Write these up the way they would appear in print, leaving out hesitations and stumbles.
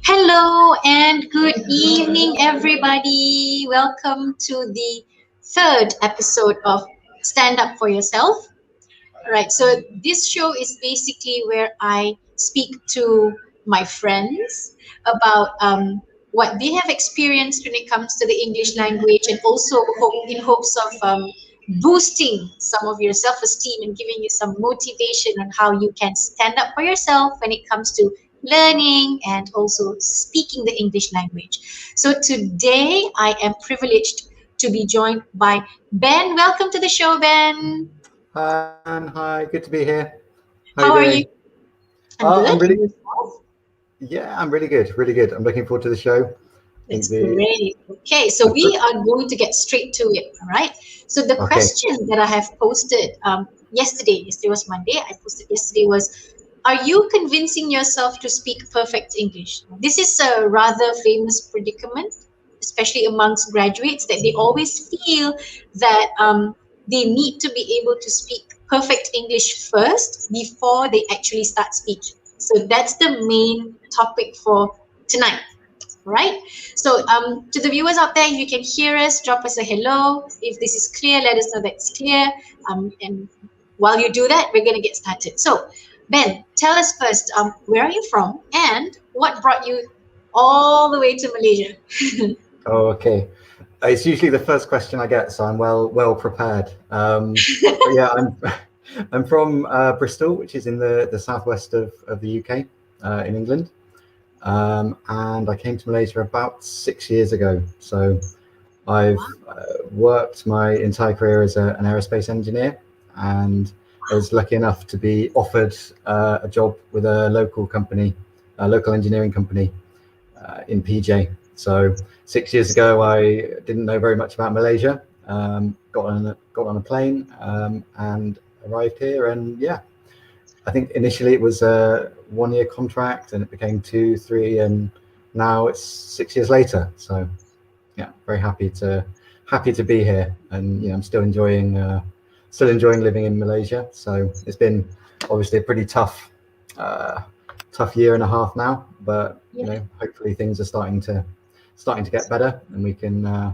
Hello and good evening, everybody. Welcome to the third episode of Stand Up for Yourself. Right, so this show is basically where I speak to my friends about what they have experienced when it comes to the English language, and also in hopes of boosting some of your self-esteem and giving you some motivation on how you can stand up for yourself when it comes to learning and also speaking the English language. So today I am privileged to be joined by Ben. Welcome to the show, Ben. Hi, Anne. Hi, good to be here. How are How you are you? doing? I'm good. I'm And really, yourself? yeah, I'm really good, really good. I'm looking forward to the show. I think That's the, great. Okay, so the we are going to get straight to it. All right. So the okay, question that I have posted yesterday was Monday. I posted yesterday was, are you convincing yourself to speak perfect English? This is a rather famous predicament, especially amongst graduates, that they always feel that they need to be able to speak perfect English first before they actually start speaking. So that's the main topic for tonight. Right? So, to the viewers out there, if you can hear us, drop us a hello. If this is clear, let us know that it's clear. And while you do that, we're going to get started. So, Ben, tell us first, where are you from and what brought you all the way to Malaysia? oh, okay. It's usually the first question I get, so I'm well prepared. But yeah, I'm from Bristol, which is in the southwest of the UK, in England. And I came to Malaysia about 6 years ago. So I've worked my entire career as an aerospace engineer, and I was lucky enough to be offered a job with a local company, a local engineering company in PJ. So 6 years ago, I didn't know very much about Malaysia. Got on a plane and arrived here, and yeah, I think initially it was a 1 year contract, and it became two, three, and now it's 6 years later. So yeah, very happy to be here, and I'm still enjoying living in Malaysia. So it's been obviously a pretty uh, tough year and a half now, but Yeah, hopefully things are starting to get better, and we can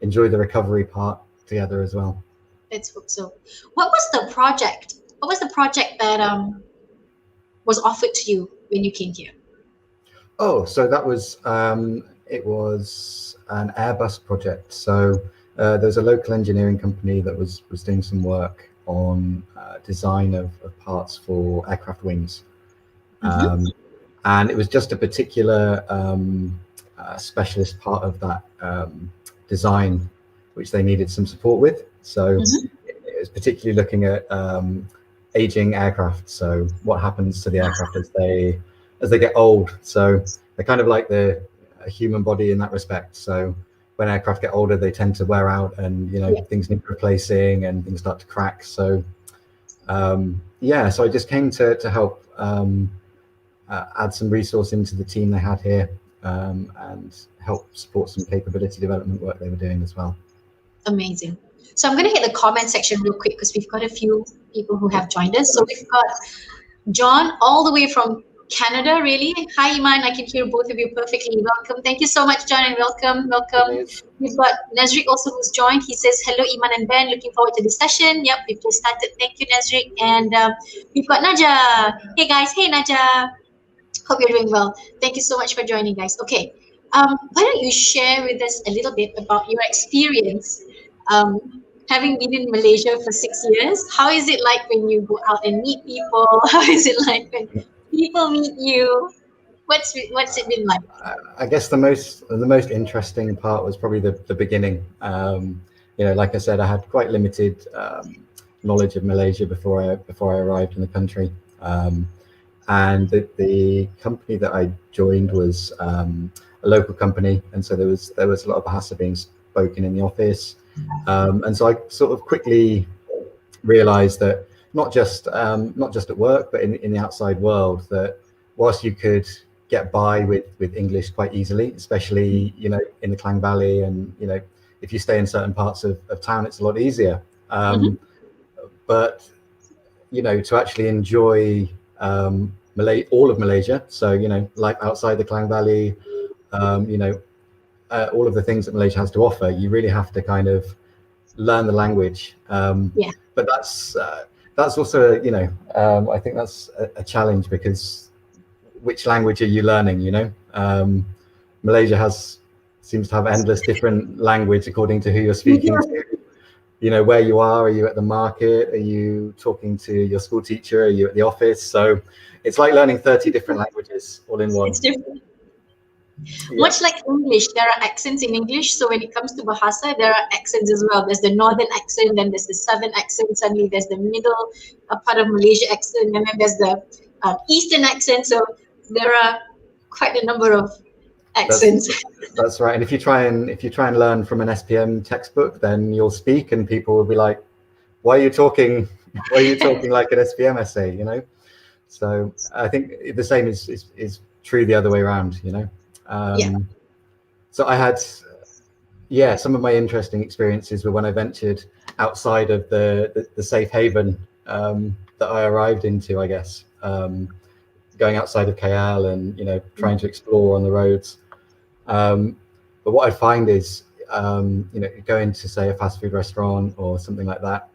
enjoy the recovery part together as well. let's hope so. What was the project? What was the project that was offered to you when you came here? Oh, so that was it was an Airbus project. So there's a local engineering company that was doing some work on design of parts for aircraft wings, Mm-hmm. um, and it was just a particular specialist part of that design which they needed some support with. So Mm-hmm. it was particularly looking at aging aircraft. So what happens to the aircraft as they get old? So they're kind of like the a human body in that respect. So when aircraft get older, they tend to wear out, and Yeah. things need replacing, and things start to crack. So yeah, so I just came to help add some resource into the team they had here, and help support some capability development work they were doing as well. Amazing. So I'm going to hit the comment section real quick because we've got a few people who have joined us. So we've got John all the way from Canada, really. Hi, Iman. I can hear both of you perfectly. Welcome. Thank you so much, John, and welcome. Welcome. Brilliant. We've got Nazrik also who's joined. He says, hello, Iman and Ben. Looking forward to this session. Yep, we've just started. Thank you, Nazrik. And we've got Naja. Hey, guys. Hey, Naja. Hope you're doing well. Thank you so much for joining, guys. Okay. Why don't you share with us a little bit about your experience having been in Malaysia for 6 years? How is it like when you go out and meet people? How is it like when people meet you? What's it been like? I guess the most interesting part was probably the beginning. Like I said, I had quite limited knowledge of Malaysia before I arrived in the country, and the company that I joined was a local company, and so there was a lot of Bahasa being spoken in the office, and so I sort of quickly realized that not just at work, but in the outside world, that whilst you could get by with English quite easily, especially in the Klang Valley, and if you stay in certain parts of town, it's a lot easier. Mm-hmm. But to actually enjoy all of Malaysia. So, life outside the Klang Valley, all of the things that Malaysia has to offer, you really have to kind of learn the language. Yeah. But that's also, I think that's a challenge, because which language are you learning? Malaysia seems to have endless different language according to who you're speaking to. Where you are you at the market, are you talking to your school teacher, are you at the office? So it's like learning 30 different languages all in one. It's different. Yeah, Much like English, there are accents in English. So when it comes to Bahasa, there are accents as well. There's the northern accent, then there's the southern accent, suddenly there's the middle part of Malaysia accent, and then there's the eastern accent. So there are quite a number of that's accents. that's right. And if you try and learn from an SPM textbook, then you'll speak and people will be like, why are you talking like an SPM essay? So I think the same is true the other way around. Yeah. So I had, some of my interesting experiences were when I ventured outside of the safe haven that I arrived into, I guess, going outside of KL and trying to explore on the roads. But what I find is, you go into, say, a fast food restaurant or something like that,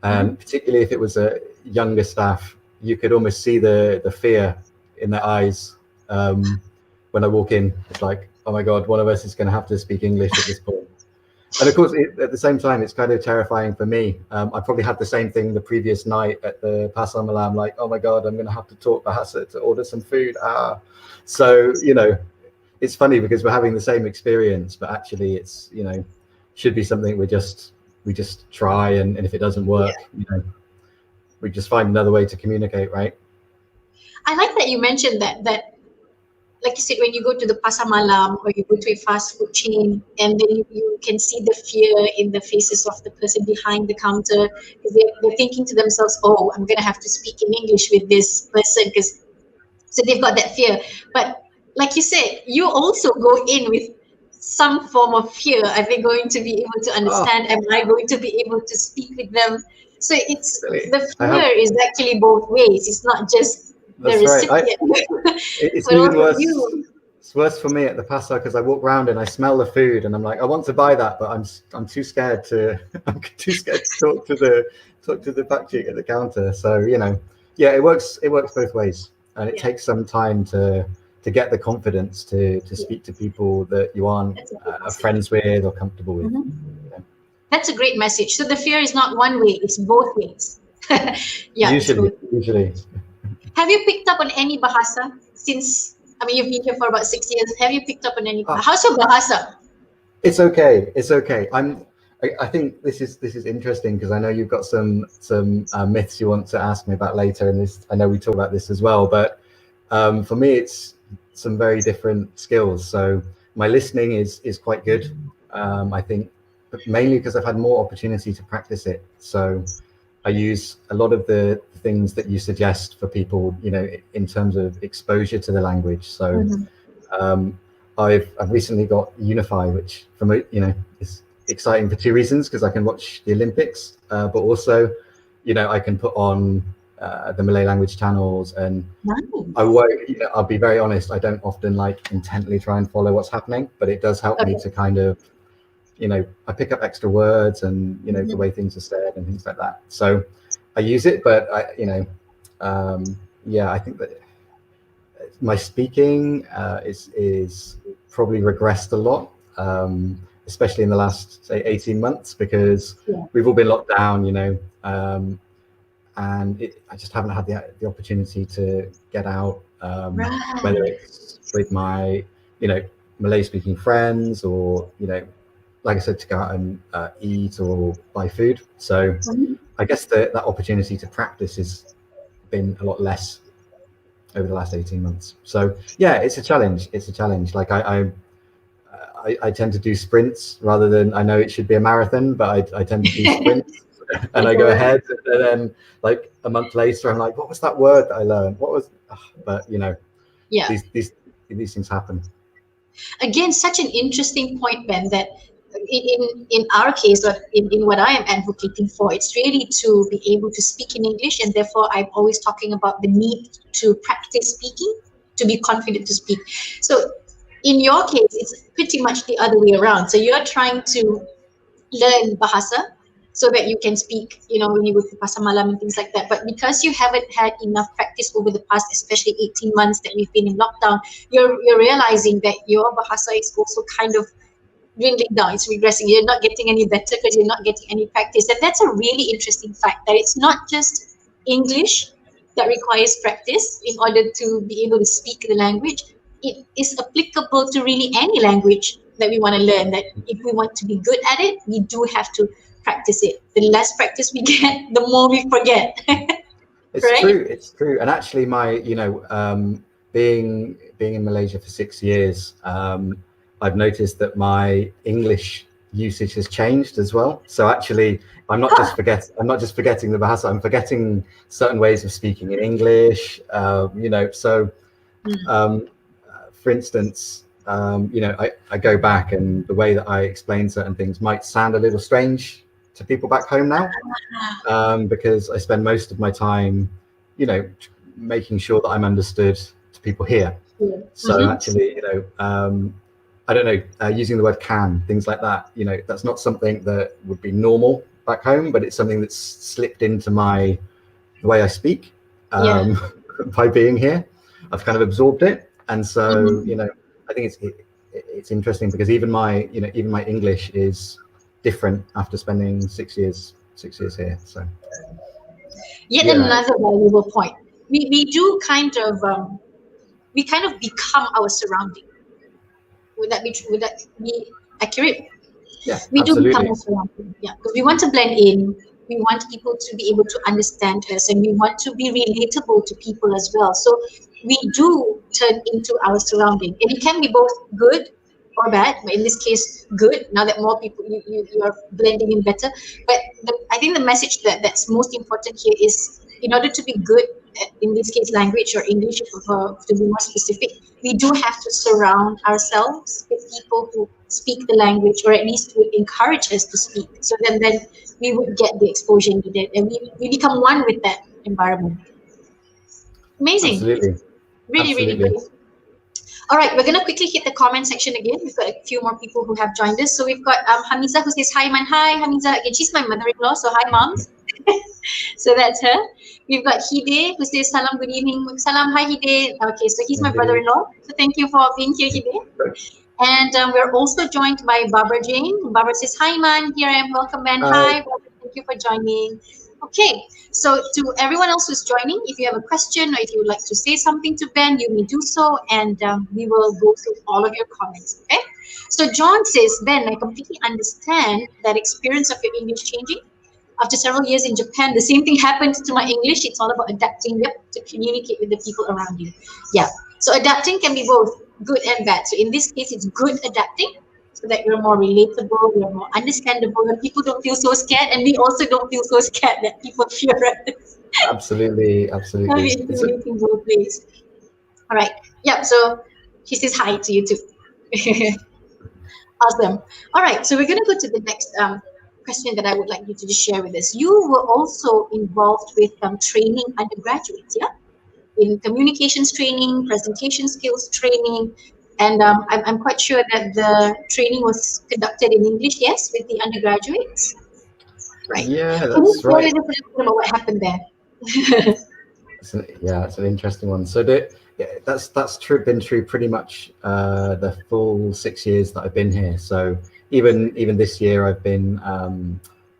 and particularly if it was a younger staff, you could almost see the fear in their eyes when I walk in. It's like, oh my God, one of us is going to have to speak English at this point. And of course, at the same time, it's kind of terrifying for me. I probably had the same thing the previous night at the Pasar Malam, like, oh my God, I'm going to have to talk Bahasa to order some food. So, it's funny because we're having the same experience, but actually it's, should be something we just try. And if it doesn't work, we just find another way to communicate, right? I like that you mentioned that like you said, when you go to the pasar malam or you go to a fast food chain, and then you can see the fear in the faces of the person behind the counter, because they're thinking to themselves, oh, I'm going to have to speak in English with this person, because so they've got that fear. But like you said, you also go in with some form of fear. Are they going to be able to Oh, understand? Am I going to be able to speak with them? So it's really? the fear is actually both ways. It's not just the That's right. recipient, It's but even also worse. you. It's worse for me at the pasar because I walk around and I smell the food and I'm like, I want to buy that, but I'm too scared to I'm too scared to talk to the pakcik at the counter. So yeah, it works both ways, and it Yeah, takes some time to get the confidence to yeah, speak to people that you aren't that's a good message. friends with or comfortable with. Mhm. That's a great message. So the fear is not one way; it's both ways. Yeah, it's Usually, both. usually. Have you picked up on any bahasa since? I mean, you've been here for about 6 years. Have you picked up on any? Ah, How's your bahasa? it's okay. It's okay. I think this is interesting because I know you've got some myths you want to ask me about later, and this I know we talk about this as well. But for me, it's some very different skills. So my listening is quite good. I think, but mainly because I've had more opportunity to practice it. So I use a lot of the things that you suggest for people, in terms of exposure to the language. So Mhm. um, I've recently got Unify, which is exciting for two reasons, because I can watch the Olympics, but also, I can put on the Malay language channels, and I Nice. won't. I'll be very honest. I don't often like intently try and follow what's happening, but it does help me Okay. to kind of, I pick up extra words and the Mhm. way things are said and things like that. So I use it, but yeah, I think that my speaking is probably regressed a lot, especially in the last, say, 18 months, because Yeah. we've all been locked down, and I just haven't had the opportunity to get out, whether Right. it's with my, Malay speaking friends, or, like I said, to go out and eat or buy food. So Mhm. I guess that opportunity to practice has been a lot less over the last 18 months. So yeah, it's a challenge. It's a challenge. Like I tend to do sprints rather than, I know it should be a marathon, but I tend to do sprints and I go ahead, and then like a month later, I'm like, what was that word that I learned? What was, but Yeah. these things happen. Again, such an interesting point, Ben, that in our case, or in what I am advocating for, it's really to be able to speak in English, and therefore I'm always talking about the need to practice speaking, to be confident to speak. So in your case, it's pretty much the other way around. So you're trying to learn bahasa so that you can speak, when you go to pasar malam and things like that. But because you haven't had enough practice over the past, especially 18 months that we've been in lockdown, you're realizing that your bahasa is also kind of dwindling down. It's regressing. You're not getting any better because you're not getting any practice. And that's a really interesting fact, that it's not just English that requires practice in order to be able to speak the language. It is applicable to really any language that we want to learn. That if we want to be good at it, we do have to practice it. The less practice we get, the more we forget. It's Right? true. It's true. And actually, being in Malaysia for 6 years, I've noticed that my English usage has changed as well. So actually, I'm not just forgetting the bahasa. I'm forgetting certain ways of speaking in English. So for instance, I go back, and the way that I explain certain things might sound a little strange to people back home now, because I spend most of my time, making sure that I'm understood to people here. So actually, I don't know, using the word can, things like that, that's not something that would be normal back home, but it's something that's slipped into the way I speak, by being here. I've kind of absorbed it. And so, I think it's interesting, because even my English is different after spending 6 years here. So yet another valuable point. We do kind of become our surrounding. Would that be true? Would that be accurate? yeah, We do become absolutely. a surrounding, because we want to blend in. We want people to be able to understand us, and we want to be relatable to people as well. So we do turn into our surrounding, and it can be both good or bad. But in this case, good. Now that more people, you are blending in better. But I think the message that's most important here is, in order to be good at, in this case, language or English, to be more specific, we do have to surround ourselves with people who speak the language, or at least would encourage us to speak. So then we would get the exposure needed, and we become one with that environment. Amazing. Absolutely. Really, really Absolutely. great. All right, we're going to quickly hit the comment section again. We've got a few more people who have joined us. So we've got Hamiza, who says, hi, man. Hi, Hamiza. Again, she's my mother-in-law, so hi, moms. So that's her. We've got Hide, who says, salam, good evening. Salam, hi, Hide. Okay, so he's my brother-in-law. So thank you for being here, Hide. And we're also joined by Barbara Jane. Barbara says, hi, man. Here I am. Welcome, man. Hi, Barbara. Thank you for joining. Okay, so to everyone else who's joining, if you have a question or if you would like to say something to Ben, you may do so, and we will go through all of your comments. Okay, so John says, Ben, I completely understand that experience of your English changing. After several years in Japan, the same thing happened to my English. It's all about adapting, to communicate with the people around you. Yeah, so adapting can be both good and bad. So in this case, it's good adapting, so that you're more relatable, you're more understandable, and people don't feel so scared, and we also don't feel so scared that people fear us. Absolutely. It's in both ways. All right. Yeah. So she says hi to you too. Awesome. All right. So we're going to go to the next question that I would like you to just share with us. You were also involved with training undergraduates, yeah? In communications training, presentation skills training, and I'm quite sure that the training was conducted in English, yes, with the undergraduates. Right. Yeah, Can you that's share right. with us a little bit about what happened there? It's an interesting one. So that's true. Been true pretty much the full 6 years that I've been here. So even this year, I've been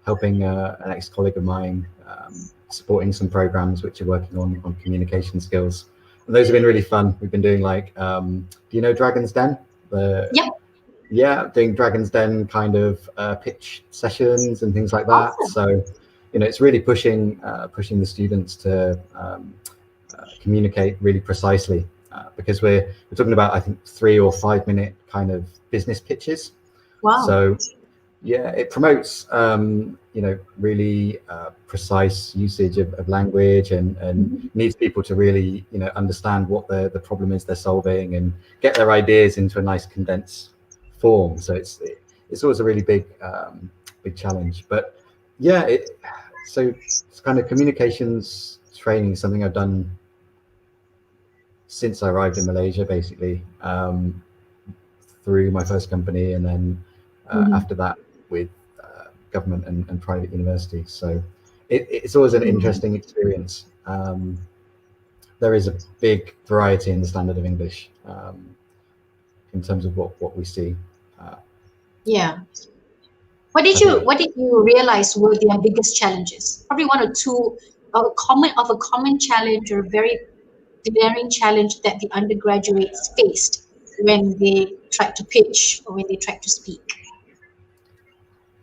helping an ex-colleague of mine, supporting some programs which are working on communication skills. And those have been really fun. We've been doing do you know Dragon's Den? Yep. Yeah, doing Dragon's Den kind of pitch sessions and things like that. Awesome. So, it's really pushing the students to communicate really precisely, because we're talking about, I think, 3 or 5 minute kind of business pitches. Wow. So yeah, it promotes really precise usage of language, and needs people to really understand what the problem is they're solving, and get their ideas into a nice condensed form. So it's it's always a really big challenge. But yeah, so it's kind of communications training is something I've done since I arrived in Malaysia, basically, through my first company, and then after that with government and private universities. So it's always an interesting experience. There is a big variety in the standard of English in terms of what we see. Yeah. I What did you realize were their biggest challenges? Probably one or two a common challenge or a very glaring challenge that the undergraduates faced when they tried to pitch or when they tried to speak.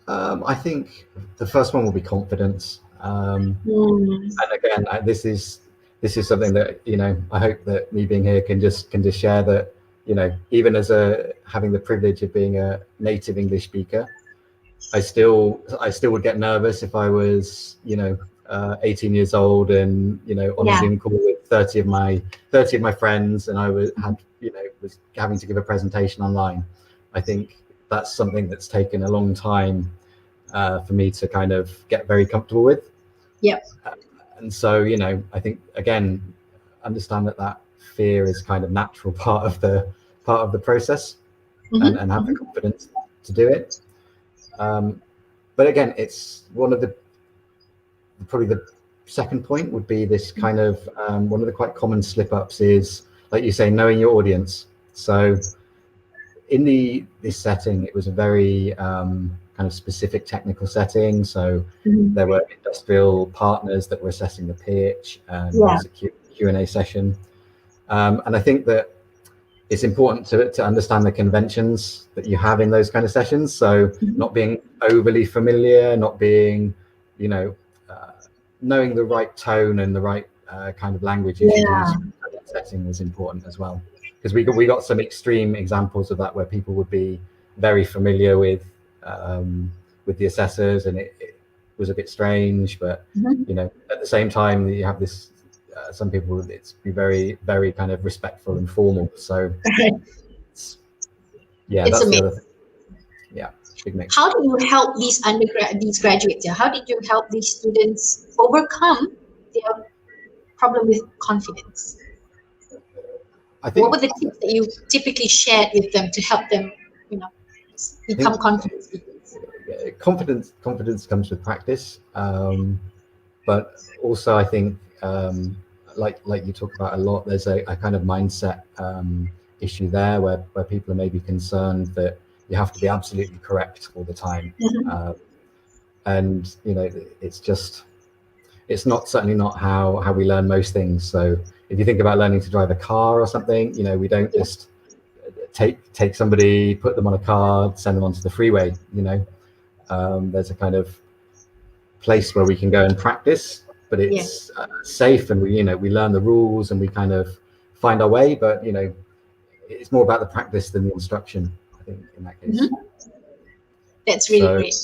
I think the first one will be confidence. Mm, And again, this is something that I hope that me being here can just share that even as having the privilege of being a native English speaker, I still would get nervous if I was 18 years old and on a yeah, Zoom call with 30 of my friends, and I was having to give a presentation online. I think that's something that's taken a long time for me to kind of get very comfortable with. yeah. And so I think again, understand that fear is kind of natural part of the process, and have the Hmm. confidence to do it. But again, it's one of the probably the second point would be this kind of one of the quite common slip ups is, like you say, knowing your audience. So in this setting, it was a very kind of specific technical setting. So Hmm. there were industrial partners that were assessing the pitch, and there Yeah. was a Q&A session. And I think that it's important to understand the conventions that you have in those kind of sessions. So Hmm. not being overly familiar, not being, knowing the right tone and the right kind of language you should use Yeah. for that setting is important as well. Because we got some extreme examples of that where people would be very familiar with the assessors, and it was a bit strange. But Hmm. at the same time, you have this. Some people, it's be very, very kind of respectful and formal. So it's, yeah, It's that's the other amazing. thing. Yeah, big mix. How do you help these graduates? Yeah? How did you help these students overcome their problem with confidence? I What were think the tips that you typically shared with them to help them, you know, I think become confident speakers? confidence comes with practice, but also I think like you talk about a lot. There's a kind of mindset issue there where people are maybe concerned that you have to be absolutely correct all the time, Mhm. uh, and it's not certainly not how we learn most things. So if you think about learning to drive a car or something, we don't Yeah, just take somebody, put them on a card, send them onto the freeway. There's a kind of place where we can go and practice, but yeah. it's safe, and we learn the rules and we kind of find our way. But it's more about the practice than the instruction, I think, in that case. Mhm. That's really So great.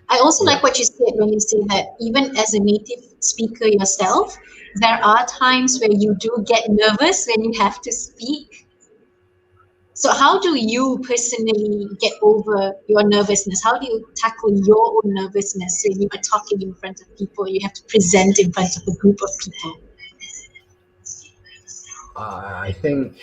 I also yeah, like what you said when you say that even as a native speaker yourself, there are times where you do get nervous when you have to speak. So, how do you personally get over your nervousness? How do you tackle your own nervousness when you are talking in front of people, you have to present in front of a group of people? I think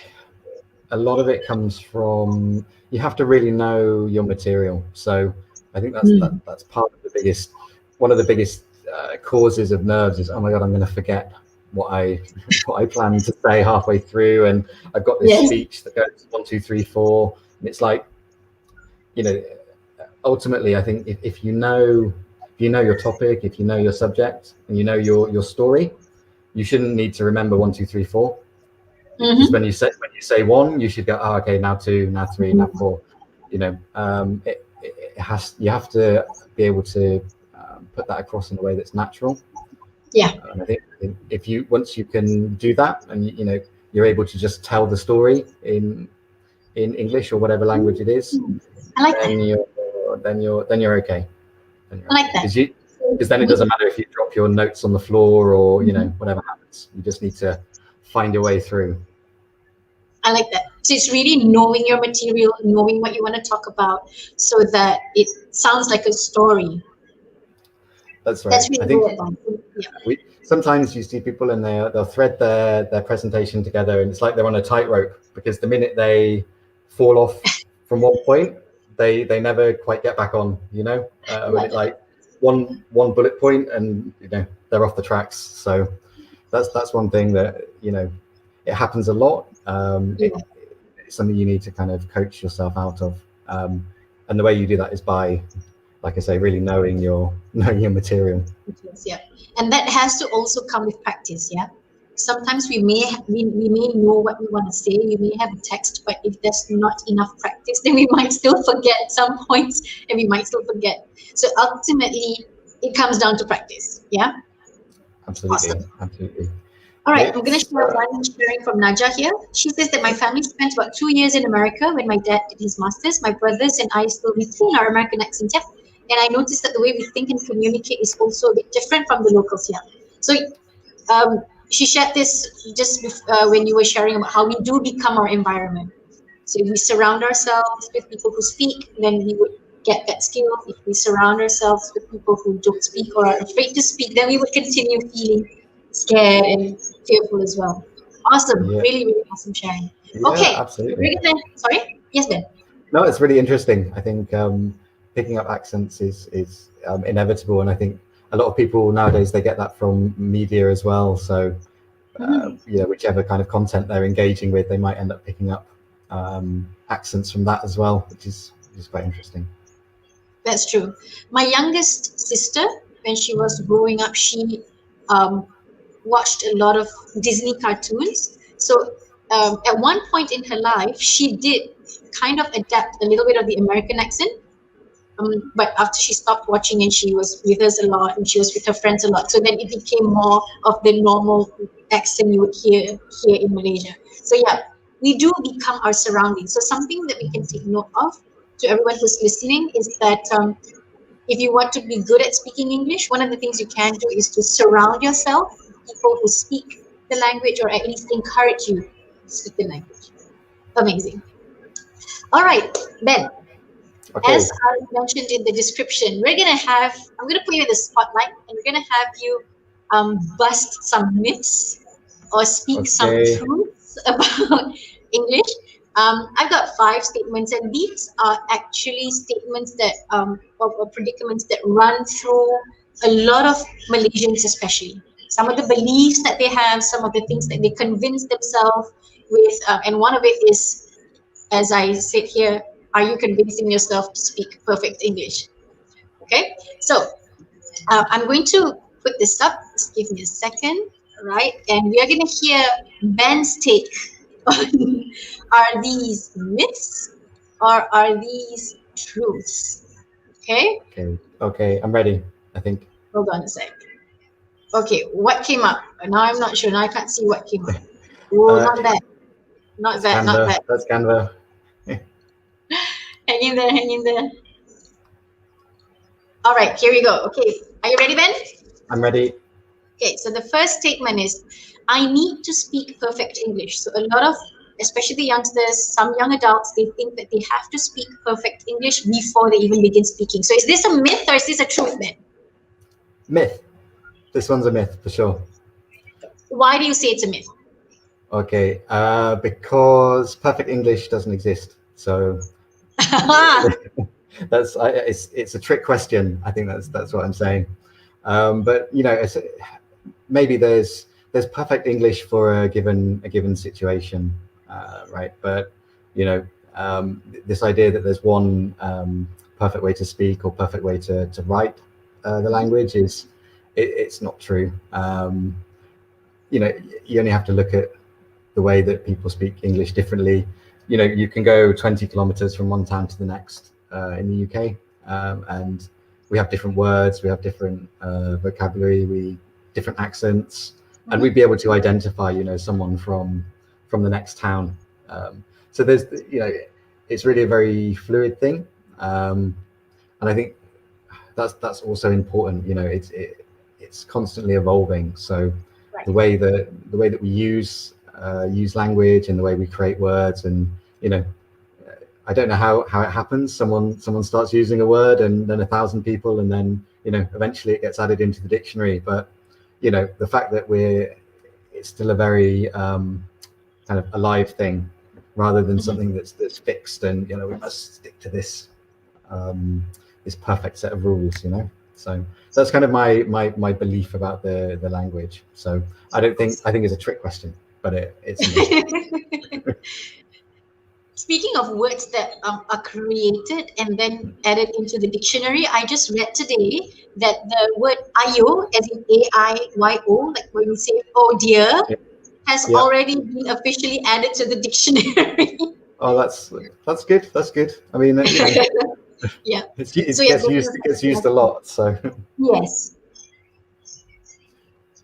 a lot of it comes from, you have to really know your material. So I think Mm. that's part of the biggest one of the biggest causes of nerves is, oh my god, I'm going to forget what I what I planned to say halfway through, and I've got this Yes. speech that goes 1, 2, 3, 4, and it's like, you know ultimately I think if you know your topic, if you know your subject, and you know your story, you shouldn't need to remember 1, 2, 3, 4, because Mm-hmm. when you say one, you should go, oh, okay, now two, now three, now four. You have to be able to put that across in a way that's natural. Yeah, And I think if you once you can do that, and you're able to just tell the story in English or whatever language it is, I like that. then you're okay. Then you're I like okay that. because then it Mhm. doesn't matter if you drop your notes on the floor or Mhm. whatever happens. You just need to find your way through. I like that. So it's really knowing your material, knowing what you want to talk about, so that it sounds like a story. That's right. That's I really think good advice. Yeah, we sometimes you see people and they'll thread their presentation together, and it's like they're on a tightrope, because the minute they fall off from one point, they never quite get back on, and yeah, it like one bullet point, and they're off the tracks. So that's one thing that it happens a lot. yeah. It's something you need to kind of coach yourself out of, and the way you do that is by, like I say, really knowing your material. Yes, yeah, and that has to also come with practice. Yeah, sometimes we may know what we want to say, we may have a text, but if there's not enough practice, then we might still forget some points, and we might still forget. So ultimately, it comes down to practice. Yeah, Absolutely, awesome. absolutely. All right, I'm going to Next, share one sharing from Naja here. She says that my family spent about 2 years in America when my dad did his master's. My brothers and I still retain our American accent here. And I noticed that the way we think and communicate is also a bit different from the locals here. So she shared this just when you were sharing about how we do become our environment. So if we surround ourselves with people who speak, then we would get that skill. If we surround ourselves with people who don't speak or are afraid to speak, then we would continue feeling scared and fearful as well. Awesome. yeah, Really, really awesome sharing. yeah, Okay. absolutely. We're gonna, sorry? Yes, Ben. No, it's really interesting. I think picking up accents is inevitable, and I think a lot of people nowadays, they get that from media as well. So Mhm. whichever kind of content they're engaging with, they might end up picking up accents from that as well, which is quite interesting. That's true. My youngest sister, when she was growing up, she um, watched a lot of Disney cartoons. So at one point in her life, she did kind of adapt a little bit of the American accent. But after she stopped watching and she was with us a lot and she was with her friends a lot, so then it became more of the normal accent you would hear here in Malaysia. So yeah, we do become our surroundings. So something that we can take note of to everyone who's listening is that if you want to be good at speaking English, one of the things you can do is to surround yourself with people who speak the language, or at least encourage you to speak the language. Amazing. All right, Ben, as Okay, I mentioned in the description, I'm going to put you in the spotlight, and we're going to have you bust some myths or speak some okay, truths about English. I've got 5 statements, and these are actually statements that or predicaments that run through a lot of Malaysians, especially some of the beliefs that they have, some of the things that they convince themselves with, and one of it is, as I said here, are you convincing yourself to speak perfect English? Okay, so I'm going to put this up. Just give me a second, right? And we are going to hear Ben's take on, are these myths or are these truths? Okay, okay. I'm ready, I think. hold on a sec. Okay, what came up? Now I'm not sure. Now I can't see what came up. Oh, Uh, not that. Not that's that. Not Canva. that. That's Canva. Hang in there. Hang in there. All right, here we go. Okay, are you ready, Ben? I'm ready. Okay, so the first statement is, I need to speak perfect English. So a lot of, especially the youngsters, some young adults, they think that they have to speak perfect English before they even begin speaking. So is this a myth or is this a truth, Ben? Myth. This one's a myth for sure. Why do you say it's a myth? Okay, because perfect English doesn't exist. So it's a trick question. I think that's what I'm saying. But maybe there's perfect English for a given situation, right? But this idea that there's one perfect way to speak or perfect way to write the language it's not true. You only have to look at the way that people speak English differently. You can go 20 kilometers from one town to the next in the UK, and we have different words, we have different vocabulary, we different accents, and we'd be able to identify, someone from the next town. So it's really a very fluid thing, and I think that's also important. It's constantly evolving. So Right. the way that we use use language and the way we create words. And I don't know how it happens. Someone starts using a word, and then 1,000 people, and then eventually it gets added into the dictionary. But the fact that it's still a very kind of alive thing, rather than something that's fixed, and we must stick to this perfect set of rules. So that's kind of my belief about the language. So I think it's a trick question, but it's Speaking of words that are created and then added into the dictionary, I just read today that the word ayo, as in AIYO, like when we say oh dear, has yeah. already been officially added to the dictionary. Oh, that's good. That's good. I mean, Yeah. it So yeah, gets used a lot. So yes,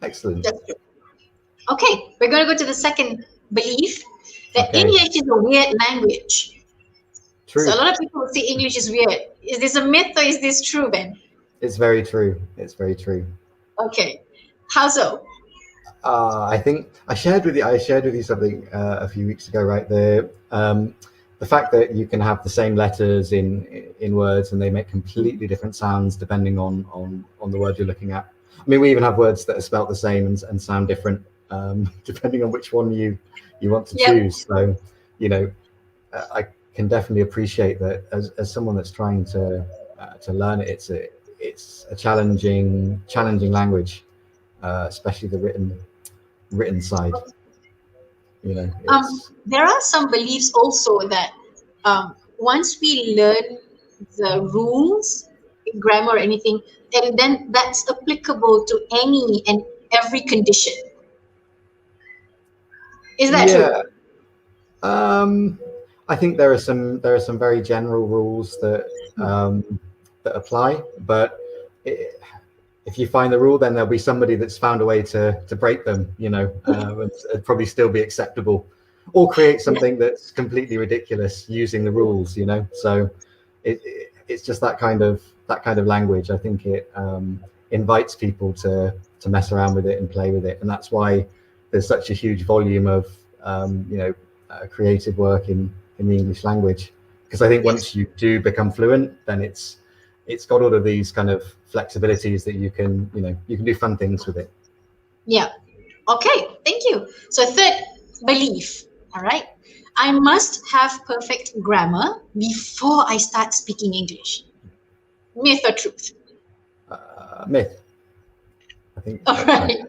excellent. that's true. Okay, we're going to go to the second belief that Okay. English is a weird language. So a True. lot of people say English is weird. Is this a myth or is this true, Ben? It's very true. It's very true. Okay, how so? I think I shared with you something a few weeks ago, right? The fact that you can have the same letters in words, and they make completely different sounds depending on the word you're looking at. I mean, we even have words that are spelt the same and sound different depending on which one you want to Yep. choose. So, I can definitely appreciate that as someone that's trying to learn it. It's a challenging especially the written side. There are some beliefs also that once we learn the rules, grammar or anything, and then that's applicable to any and every condition. Is that true? Yeah. I think there are some very general rules that apply, but if you find the rule, then there'll be somebody that's found a way to break them, and it'd probably still be acceptable, or create something that's completely ridiculous using the rules. So it's just that kind of language. I think it invites people to mess around with it and play with it, and that's why there's such a huge volume of creative work in the English language. Because I think once you do become fluent, then it's got all of these kind of flexibilities that you can do fun things with it. Yeah. Okay, thank you. So third belief, all right. I must have perfect grammar before I start speaking English. Myth or truth? Myth. I think. All right.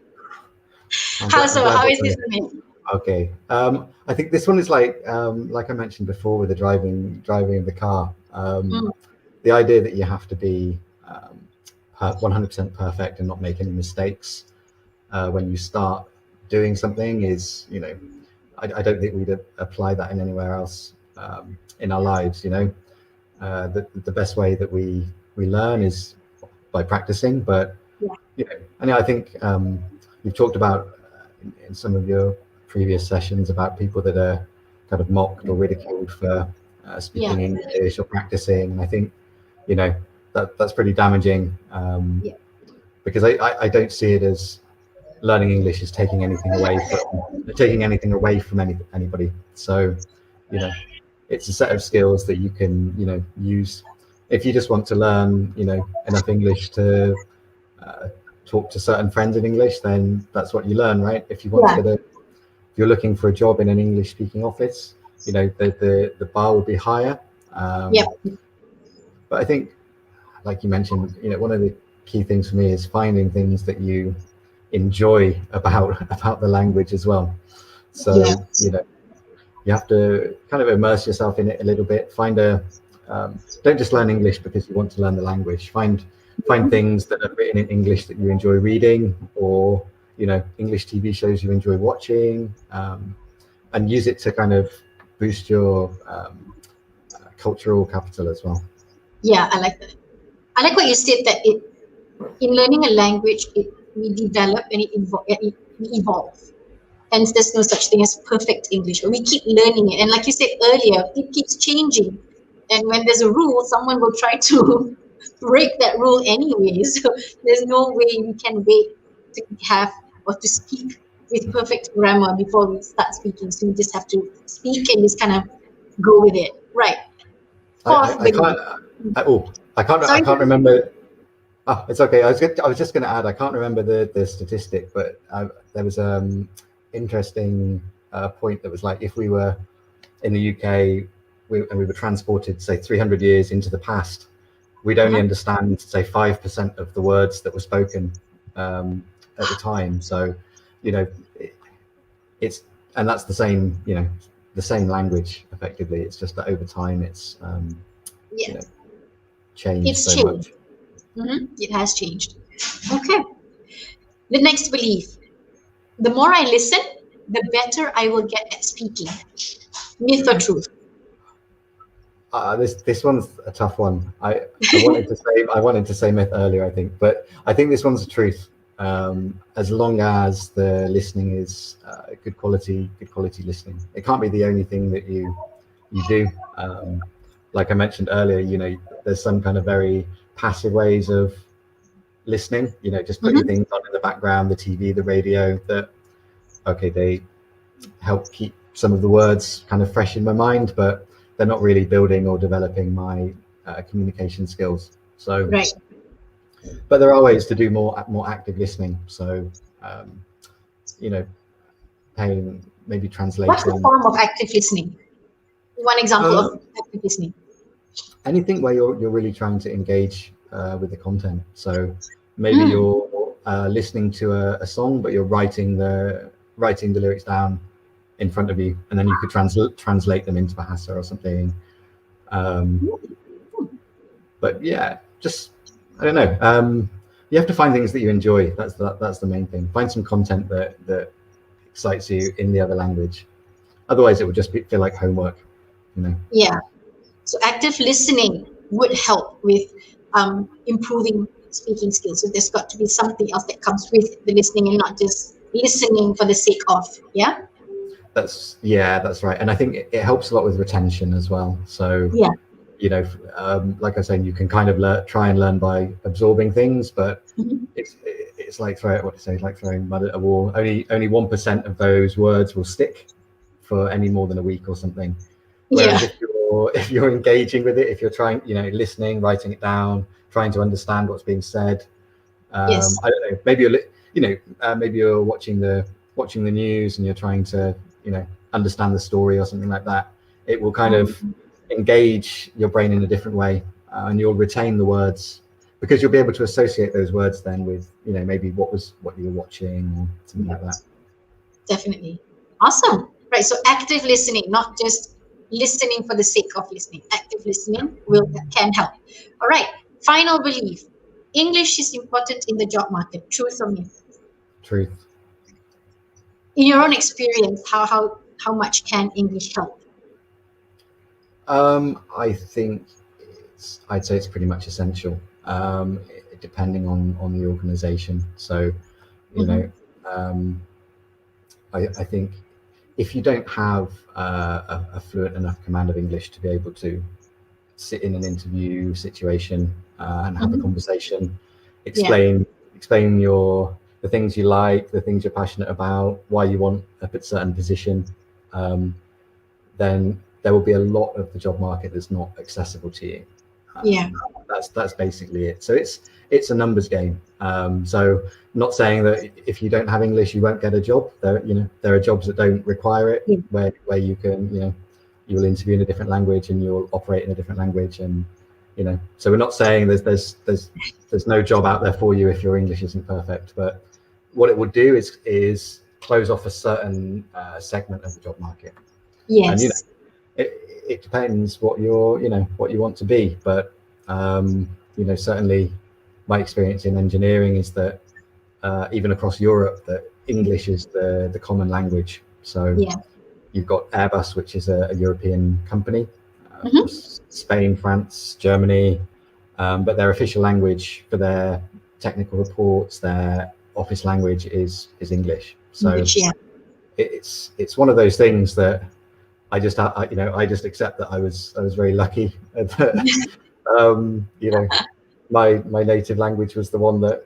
I'm glad How that's is this a myth? okay. I think this one is like I mentioned before with the driving of the car. The idea that you have to be 100% perfect and not make any mistakes when you start doing something is, I don't think we'd apply that in anywhere else in our lives. The best way that we learn is by practicing. But and I think you've talked about in some of your previous sessions about people that are kind of mocked or ridiculed for speaking English or practicing, and I think that's pretty damaging because I don't see it as learning English is taking anything away from anybody. So it's a set of skills that you can use if you just want to learn enough English to talk to certain friends in English. Then that's what you learn, right? If you want to if you're looking for a job in an English speaking office, the bar will be higher. But I think, like you mentioned, one of the key things for me is finding things that you enjoy about the language as well. So you have to kind of immerse yourself in it a little bit. Don't just learn English because you want to learn the language. Find things that are written in English that you enjoy reading, or English TV shows you enjoy watching, and use it to kind of boost your cultural capital as well. Yeah, I like that. I like what you said that in learning a language, we develop and we evolve. Hence, there's no such thing as perfect English, but we keep learning it. And like you said earlier, it keeps changing. And when there's a rule, someone will try to break that rule anyway. So there's no way we can wait to have or to speak with perfect grammar before we start speaking. So we just have to speak and just kind of go with it. Right. Fourth I can't. belief. I Sorry. can't remember. Oh, it's okay. I was just going to add. I can't remember the statistic, but there was interesting point that was like if we were in the UK and we were transported, say, 300 years into the past, we'd only Uh-huh. understand, say, 5% of the words that were spoken at the time. So, you know, it's and that's the same, the same language effectively. It's just that over time, it's Yeah, you know changed it's so changed. much. It has changed. Okay. The next belief. The more I listen, the better I will get at speaking. Myth or truth? This one's a tough one. I wanted to say myth earlier, I think, but I think this one's the truth. As long as the listening is good quality listening, it can't be the only thing that you do. Like I mentioned earlier, there's some kind of very passive ways of listening. Just putting Mm-hmm. things on in the background, the TV, the radio. That okay, they help keep some of the words kind of fresh in my mind, but they're not really building or developing my communication skills. So, Right. but there are ways to do more active listening. So, um, you know, paying maybe What's the translating form of active listening? One example uh, of active listening. anything where you're really trying to engage with the content. So maybe Mm. you're listening to a song, but you're writing the lyrics down in front of you, and then you could translate them into Bahasa or something. Um, but yeah, just I don't know. You have to find things that you enjoy. That's the main thing. Find some content that excites you in the other language. Otherwise, it would just feel like homework. You know. Yeah. So active listening would help with improving speaking skills. So there's got to be something else that comes with the listening and not just listening for the sake of. Yeah. That's right. And I think it helps a lot with retention as well. So Yeah. like I was saying, you can kind of try and learn by absorbing things, but Mhm. it's like throwing mud at a wall. Only 1% of those words will stick for any more than a week or something. Yeah. Whereas if you're engaging with it, if you're trying, listening, writing it down, trying to understand what's being said, Yes. I don't know, maybe you're watching the news and you're trying to understand the story or something like that. It will kind of Mhm. engage your brain in a different way, and you'll retain the words because you'll be able to associate those words then with maybe what you were watching or something Yeah. like that. Definitely. Awesome. Right. So active listening, not just listening for the sake of listening. Active listening can help. All right. Final belief. English is important in the job market. Truth or myth? Truth. In your own experience, how much can English help? I think I'd say it's pretty much essential, depending on the organization. So, you Mm-hmm. know, um, I think if you don't have a fluent enough command of English to be able to sit in an interview situation and have a Mm-hmm. conversation, Yeah. explain the things you like, the things you're passionate about, why you want a certain position, um, then there will be a lot of the job market that's not accessible to you. Yeah. That's basically it. So it's a numbers game. So not saying that if you don't have English you won't get a job. There are jobs that don't require it, Yeah. where you can you will interview in a different language and you'll operate in a different language, and so we're not saying there's no job out there for you if your English isn't perfect, but what it would do is close off a certain segment of the job market. And Yes. it depends what you want to be, but certainly my experience in engineering is that even across Europe that English is the common language. So Yeah. you've got Airbus, which is a European company from Mm-hmm. Spain, France, Germany, but their official language for their technical reports, their office language is English. So English. Yeah. it's one of those things that I just accept that I was very lucky that my native language was the one that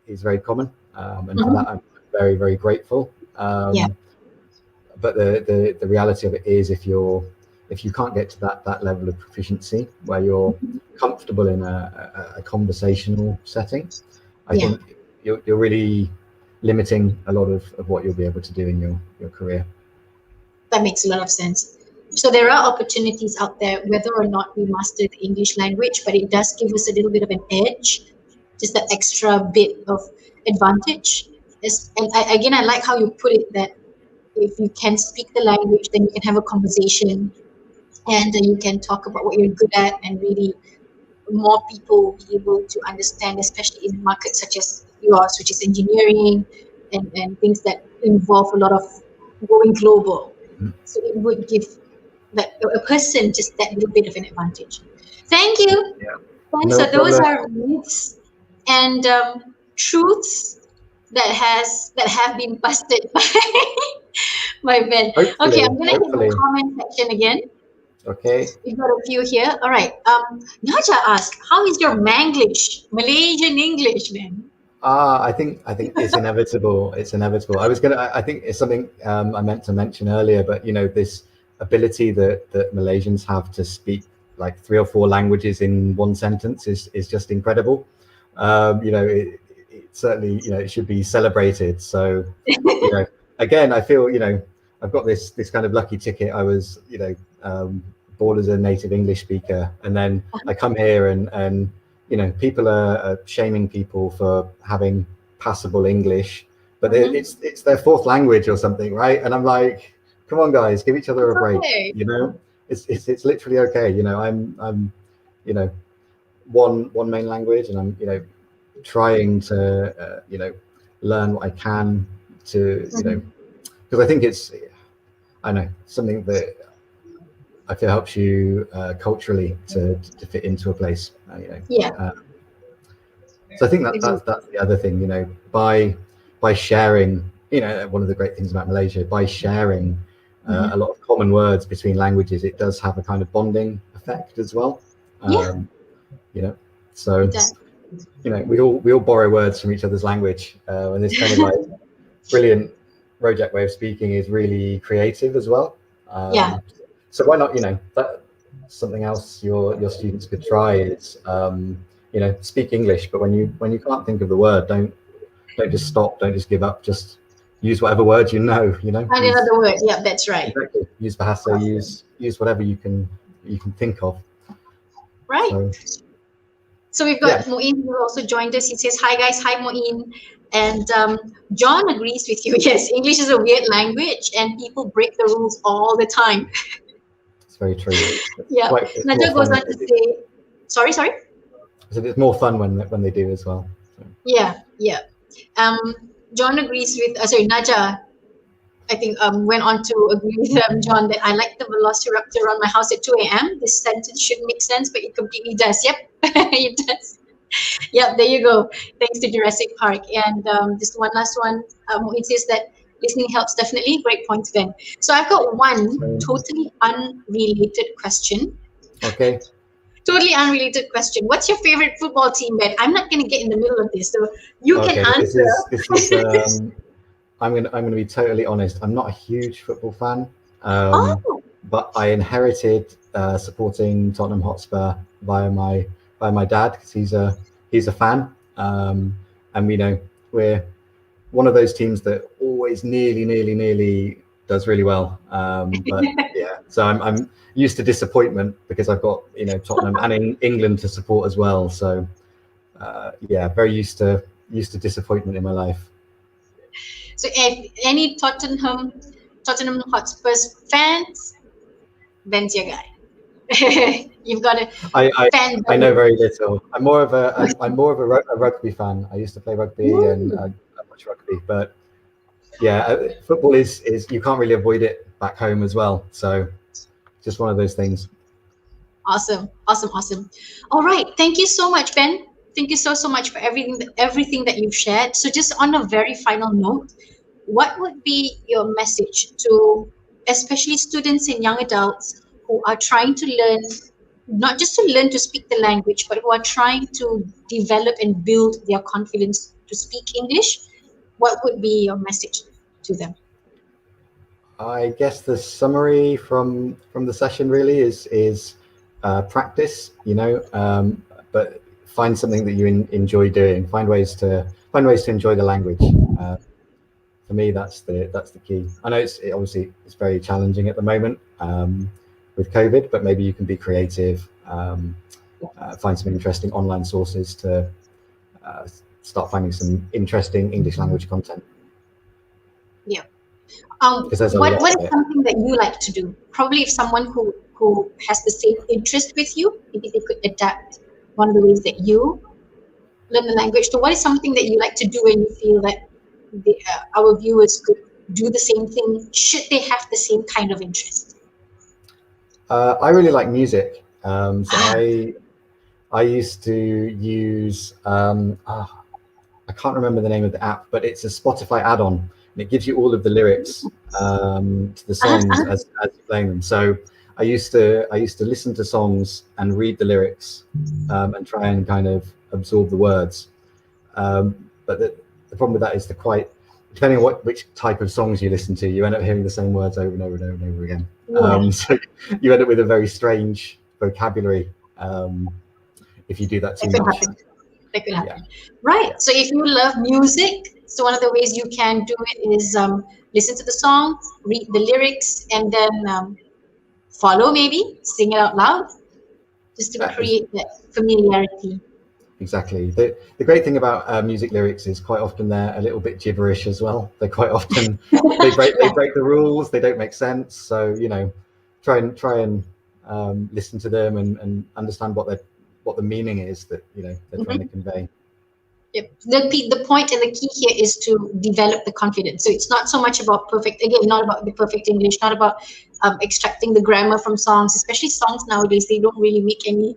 is very common, and for Mm-hmm. that I'm very, very grateful. Yeah. But the reality of it is, if you can't get to that level of proficiency where you're comfortable in a conversational setting, I Yeah. think you're really limiting a lot of what you'll be able to do in your career. That makes a lot of sense. So there are opportunities out there, whether or not we master the English language, but it does give us a little bit of an edge, just that extra bit of advantage. And again, I like how you put it that if you can speak the language, then you can have a conversation and you can talk about what you're good at, and really more people will be able to understand, especially in markets such as yours, which is engineering and things that involve a lot of going global. So it would give that a person just that little bit of an advantage. Thank you. Yeah, Thanks. no So those problem. are myths and truths that have been busted by Ben. Okay, I'm gonna hit the Hopefully. comment section again. Okay. We've got a few here. All right. Naja asked, "How is your Manglish, Malaysian English, man?" I think it's inevitable. It's inevitable. I think it's something I meant to mention earlier, but this ability that Malaysians have to speak like 3 or 4 languages in one sentence is just incredible. It certainly it should be celebrated. So you know, again, I feel I've got this kind of lucky ticket. I was born as a native English speaker, and then I come here and people are shaming people for having passable English, but Mhm. it's their 4th language or something, right? And I'm like, come on, guys, give each other It's a break. okay. It's literally okay. I'm you know one main language, and I'm trying to learn what I can to Mhm. because I think it's I know something that I feel helps you culturally to fit into a place. Yeah. Uh, So I think Agree. that's the other thing, by sharing, one of the great things about Malaysia, by sharing a Mhm. lot of common words between languages, it does have a kind of bonding effect as well. Yeah, Um, you know, it so does. we all borrow words from each other's language, and this kind of like brilliant Rojak way of speaking is really creative as well. Yeah. So why not? That something else your students could try is speak English, but when you can't think of the word, don't just stop, don't just give up, just use whatever word And use another word. Yeah, that's right. exactly use Bahasa, Awesome. use whatever you can think of. Right. So So we've yeah, got Moin who also joined us. He says, "Hi guys, hi Moin." And John agrees with you. Yes, English is a weird language, and people break the rules all the time. it's very true. Yeah. It's more Naja fun goes when on to they do. say, sorry, sorry. So it's more fun when they do as well. So, Yeah, yeah. Um, John agrees with, sorry, Naja, I think, went on to agree with John that I like the velociraptor around my house at 2 a.m. This sentence shouldn't make sense, but it completely does. Yep, it does. Yep, there you go. Thanks to Jurassic Park. And just one last one. It says that listening helps definitely. Great points, Ben. So I've got one so totally unrelated question. okay. Totally unrelated question. What's your favorite football team, Ben? I'm not going to get in the middle of this, so you can Okay, this is answer. I'm gonna be totally honest. I'm not a huge football fan, Oh, but I inherited supporting Tottenham Hotspur via my dad because he's a fan, and we're one of those teams that always nearly does really well. But yeah, so I'm used to disappointment because I've got Tottenham and England to support as well. So yeah, very used to disappointment in my life. so if any Tottenham Hotspurs fans, Ben's your guy. You've got a I, I fan I know buddy. very little. I'm more of a rugby fan. I used to play rugby and Ooh, I watch rugby, but yeah, football is you can't really avoid it back home as well. So just one of those things. awesome, awesome, awesome. All right, thank you so much, Ben. Thank you so much for everything that you've shared. So just on a very final note, what would be your message to especially students and young adults who are trying to learn, not just to learn to speak the language, but who are trying to develop and build their confidence to speak English? What would be your message to them? I guess the summary from the session really is practice. But find something that you enjoy doing. Find ways to enjoy the language. For me, that's the key. I know obviously it's very challenging at the moment with COVID, but maybe you can be creative. Find some interesting online sources to uh, start finding some interesting English language content Yeah. because there's a What lot is of it. something that you like to do? Probably if someone who has the same interest with you, maybe they could adapt one of the ways that you learn the language. So, what is something that you like to do when you feel that our viewers could do the same thing? Should they have the same kind of interest? I really like music, so Ah, I used to use I can't remember the name of the app, but it's a Spotify add-on, and it gives you all of the lyrics to the ah, songs ah. as you're playing them. So I used to listen to songs and read the lyrics and try and kind of absorb the words. But the problem with that is depending on which type of songs you listen to, you end up hearing the same words over and over and over and over again. Right. So you end up with a very strange vocabulary um, if you do that That too could much. happen. That could Yeah, happen. Right. yeah, So if you love music, so one of the ways you can do it is listen to the song, read the lyrics, and then follow maybe, sing it out loud, just to that is create that familiarity. exactly. The great thing about music lyrics is quite often they're a little bit gibberish as well. They quite often they Yeah. break the rules. They don't make sense. So try and listen to them and understand what the meaning is that they're trying to Mhm. convey. Yep. The point and the key here is to develop the confidence. So it's not so much about perfect, again, not about the perfect English, not about extracting the grammar from songs, especially songs nowadays, they don't really make any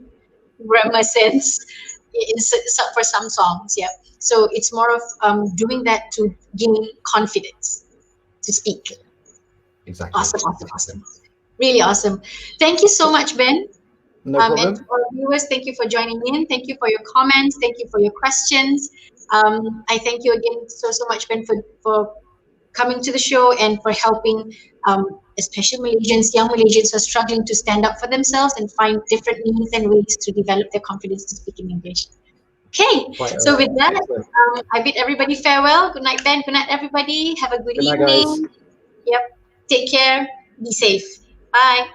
grammar sense for some songs. Yeah. So it's more of doing that to gain confidence to speak. Exactly. Awesome, awesome, Exactly. awesome. Really awesome. Thank you so much, Ben. No And to problem. our viewers, thank you for joining in. Thank you for your comments. Thank you for your questions. I thank you again so much, Ben, for coming to the show and for helping, especially Malaysians, young Malaysians who are struggling to stand up for themselves and find different means and ways to develop their confidence to speak in English. Okay, Quite all so right. with that, Excellent. I bid everybody farewell. Good night, Ben. Good night, everybody. Have a good Good night, guys. evening. Yep. Take care. Be safe. Bye.